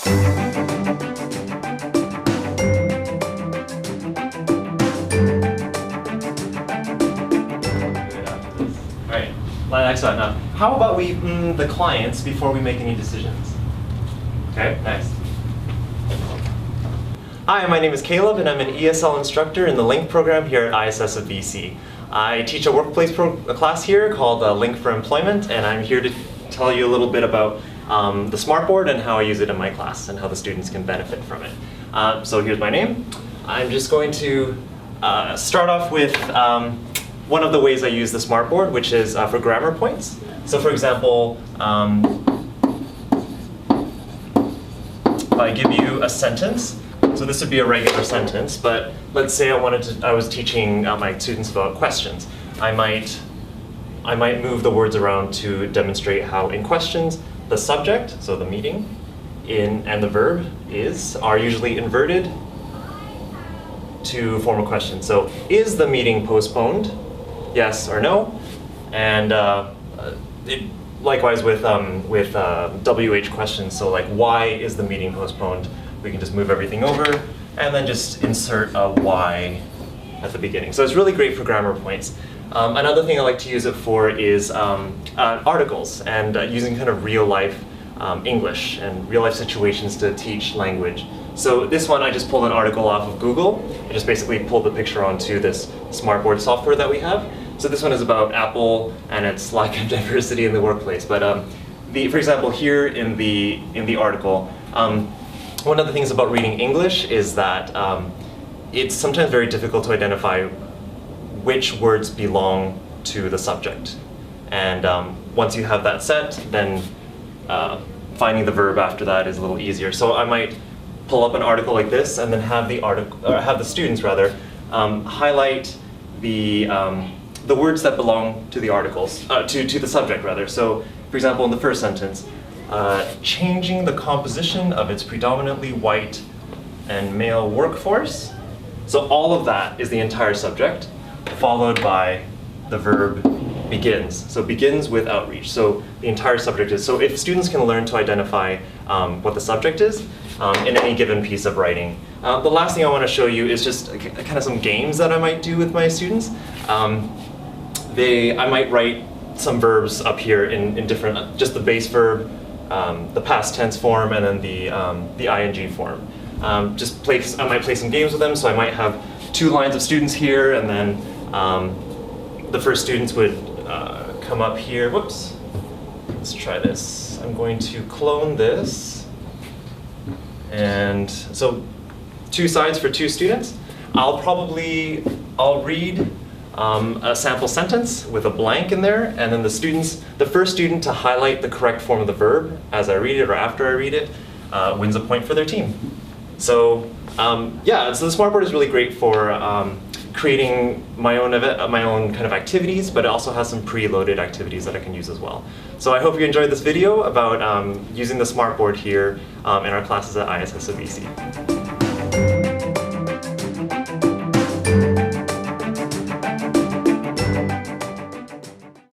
Alright, next one. How about we the clients before we make any decisions? Okay, nice. Hi, my name is Caleb and I'm an ESL instructor in the LINC program here at ISSofBC. I teach a workplace class here called LINC for Employment, and I'm here to tell you a little bit about the SMARTBoard and how I use it in my class and how the students can benefit from it. So here's my name. I'm just going to start off with one of the ways I use the SMARTBoard, which is for grammar points. So for example, if I give you a sentence, so this would be a regular sentence, but let's say I was teaching my students about questions. I might move the words around to demonstrate how in questions the subject, so the meeting, and the verb are usually inverted to form a question. So is the meeting postponed? Yes or no? And likewise with WH questions, so like why is the meeting postponed? We can just move everything over and then just insert a why at the beginning. So it's really great for grammar points. Another thing I like to use it for is articles and using kind of real life English and real life situations to teach language. So this one I just pulled an article off of Google. I just basically pulled the picture onto this SMARTBoard software that we have. So this one is about Apple and its lack of diversity in the workplace. But for example, here in the article, one of the things about reading English is that it's sometimes very difficult to identify which words belong to the subject. And once you have that set, then finding the verb after that is a little easier. So I might pull up an article like this and then have the students rather highlight the words that belong to the articles, to the subject rather. So for example, in the first sentence, changing the composition of its predominantly white and male workforce. So all of that is the entire subject, followed by the verb begins. So begins with outreach. So the entire subject is, so if students can learn to identify what the subject is in any given piece of writing. The last thing I want to show you is just kind of some games that I might do with my students. I might write some verbs up here in different, just the base verb, the past tense form, and then the ing form. I might play some games with them, so I might have 2 lines of students here, and then the first students would come up here. Whoops. Let's try this. I'm going to clone this. And so 2 sides for 2 students. I'll read a sample sentence with a blank in there, and then the first student to highlight the correct form of the verb as I read it or after I read it wins a point for their team. So yeah, so the SMARTBoard is really great for creating my own kind of activities, but it also has some preloaded activities that I can use as well. So I hope you enjoyed this video about using the SMARTBoard here in our classes at ISSofBC.